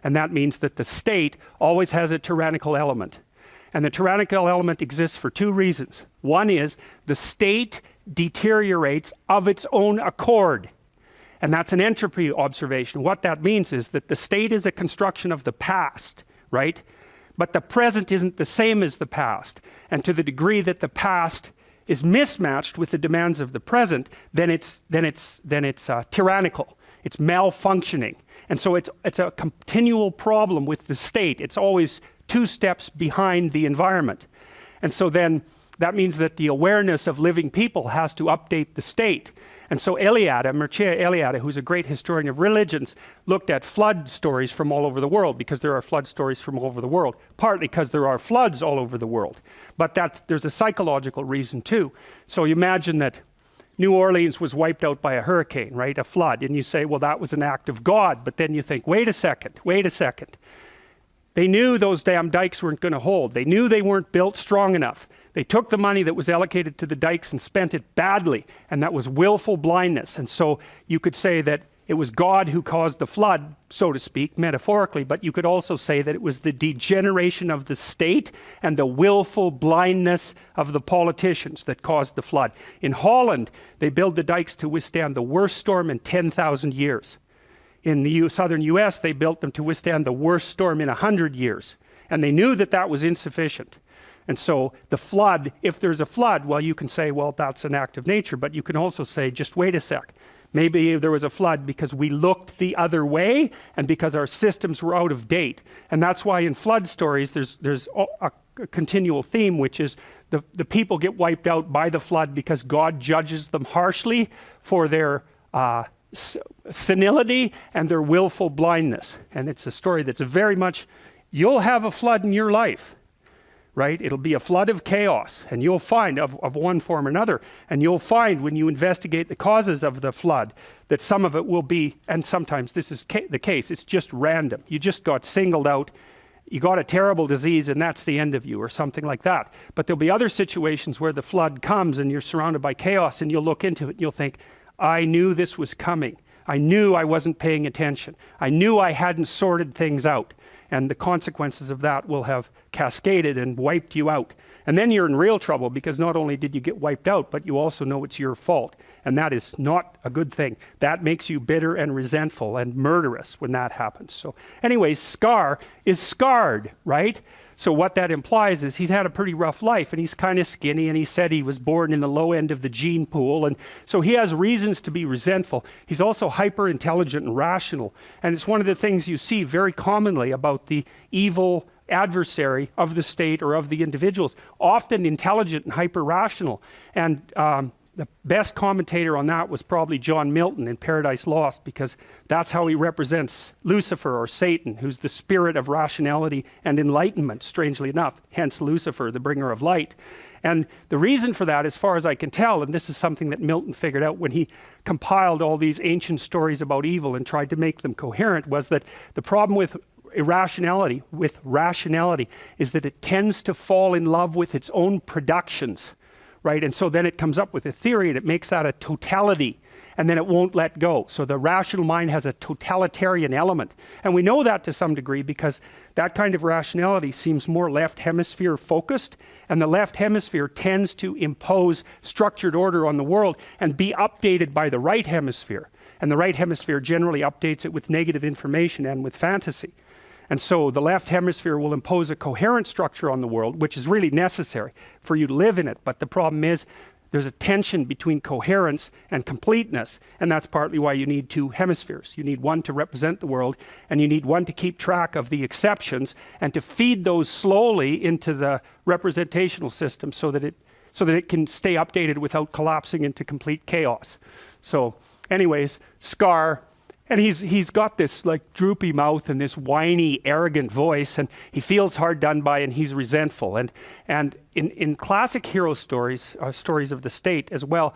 And that means that the state always has a tyrannical element. And the tyrannical element exists for two reasons. One is the state deteriorates of its own accord. And that's an entropy observation. What that means is that the state is a construction of the past, right? But the present isn't the same as the past. And to the degree that the past is mismatched with the demands of the present, then it's tyrannical. It's malfunctioning. And so it's a continual problem with the state. It's always 2 steps behind the environment. And so then that means that the awareness of living people has to update the state. And so Mircea Eliade, who's a great historian of religions, looked at flood stories from all over the world, because there are flood stories from all over the world, partly because there are floods all over the world. But there's a psychological reason too. So you imagine that New Orleans was wiped out by a hurricane, right? A flood. And you say, well, that was an act of God. But then you think, wait a second. They knew those damn dikes weren't going to hold. They knew they weren't built strong enough. They took the money that was allocated to the dikes and spent it badly, and that was willful blindness. And so you could say that it was God who caused the flood, so to speak, metaphorically, but you could also say that it was the degeneration of the state and the willful blindness of the politicians that caused the flood. In Holland, they built the dikes to withstand the worst storm in 10,000 years. In the southern US, they built them to withstand the worst storm in 100 years. And they knew that that was insufficient. And so the flood, if there's a flood, well, you can say, well, that's an act of nature, but you can also say, just wait a sec. Maybe there was a flood because we looked the other way and because our systems were out of date. And that's why in flood stories, there's a continual theme, which is the people get wiped out by the flood because God judges them harshly for their senility and their willful blindness. And it's a story that's very much, you'll have a flood in your life. Right? It'll be a flood of chaos, and you'll find of one form or another, and you'll find when you investigate the causes of the flood that some of it will be, and sometimes this is the case, it's just random. You just got singled out, you got a terrible disease, and that's the end of you, or something like that. But there'll be other situations where the flood comes and you're surrounded by chaos, and you'll look into it and you'll think, I knew this was coming. I knew I wasn't paying attention. I knew I hadn't sorted things out. And the consequences of that will have cascaded and wiped you out. And then you're in real trouble, because not only did you get wiped out, but you also know it's your fault. And that is not a good thing. That makes you bitter and resentful and murderous when that happens. So anyways, Scar is scarred, right? So what that implies is he's had a pretty rough life, and he's kind of skinny, and he said he was born in the low end of the gene pool, and so he has reasons to be resentful. He's also hyper intelligent and rational, and it's one of the things you see very commonly about the evil adversary of the state or of the individuals, often intelligent and hyper rational. And the best commentator on that was probably John Milton in Paradise Lost, because that's how he represents Lucifer, or Satan, who's the spirit of rationality and enlightenment, strangely enough, hence Lucifer, the bringer of light. And the reason for that, as far as I can tell, and this is something that Milton figured out when he compiled all these ancient stories about evil and tried to make them coherent, was that the problem with rationality is that it tends to fall in love with its own productions. Right? And so then it comes up with a theory, and it makes that a totality, and then it won't let go. So the rational mind has a totalitarian element. And we know that to some degree because that kind of rationality seems more left hemisphere focused, and the left hemisphere tends to impose structured order on the world and be updated by the right hemisphere. And the right hemisphere generally updates it with negative information and with fantasy. And so the left hemisphere will impose a coherent structure on the world, which is really necessary for you to live in it. But the problem is there's a tension between coherence and completeness, and that's partly why you need 2 hemispheres. You need one to represent the world, and you need one to keep track of the exceptions and to feed those slowly into the representational system so that it can stay updated without collapsing into complete chaos. So anyways, Scar. And he's got this like droopy mouth and this whiny, arrogant voice, and he feels hard done by, and he's resentful. And in classic hero stories, stories of the state as well,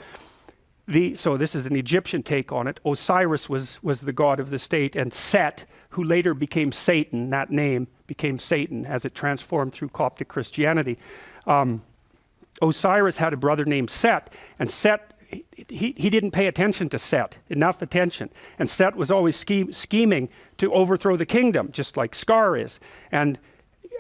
so this is an Egyptian take on it. Osiris was the god of the state, and Set, who later became Satan, that name became Satan as it transformed through Coptic Christianity. Osiris had a brother named Set, and Set he didn't pay attention to Set, enough attention. And Set was always scheming to overthrow the kingdom, just like Scar is. And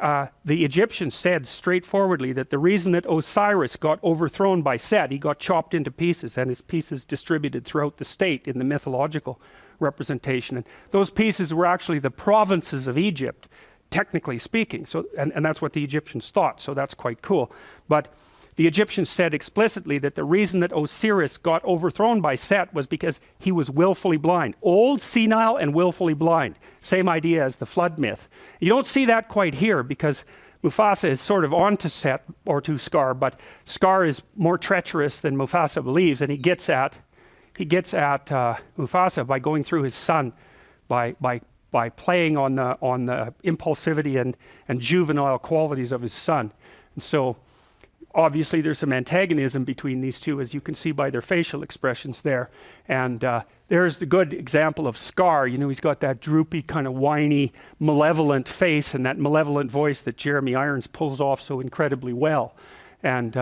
the Egyptians said straightforwardly that the reason that Osiris got overthrown by Set, he got chopped into pieces, and his pieces distributed throughout the state in the mythological representation. And those pieces were actually the provinces of Egypt, technically speaking. So, and that's what the Egyptians thought, so that's quite cool. But the Egyptians said explicitly that the reason that Osiris got overthrown by Set was because he was willfully blind. Old, senile, and willfully blind. Same idea as the flood myth. You don't see that quite here because Mufasa is sort of onto Set or to Scar, but Scar is more treacherous than Mufasa believes, and he gets at Mufasa by going through his son, by playing on the impulsivity and juvenile qualities of his son. And so obviously there's some antagonism between these two, as you can see by their facial expressions there. And there's the good example of Scar. You know, he's got that droopy, kind of whiny, malevolent face and that malevolent voice that Jeremy Irons pulls off so incredibly well. And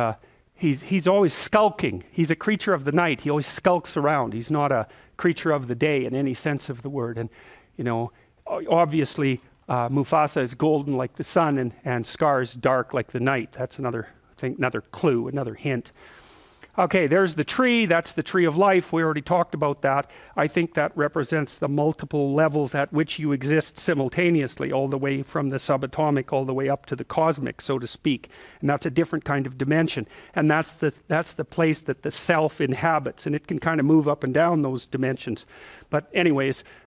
he's always skulking. He's a creature of the night. He always skulks around. He's not a creature of the day in any sense of the word. And, you know, obviously Mufasa is golden like the sun, and Scar is dark like the night. That's another clue, another hint. Okay, there's the tree. That's the tree of life. We already talked about that. I think that represents the multiple levels at which you exist simultaneously, all the way from the subatomic all the way up to the cosmic, so to speak. And that's a different kind of dimension. And that's the place that the self inhabits, and it can kind of move up and down those dimensions. But anyways,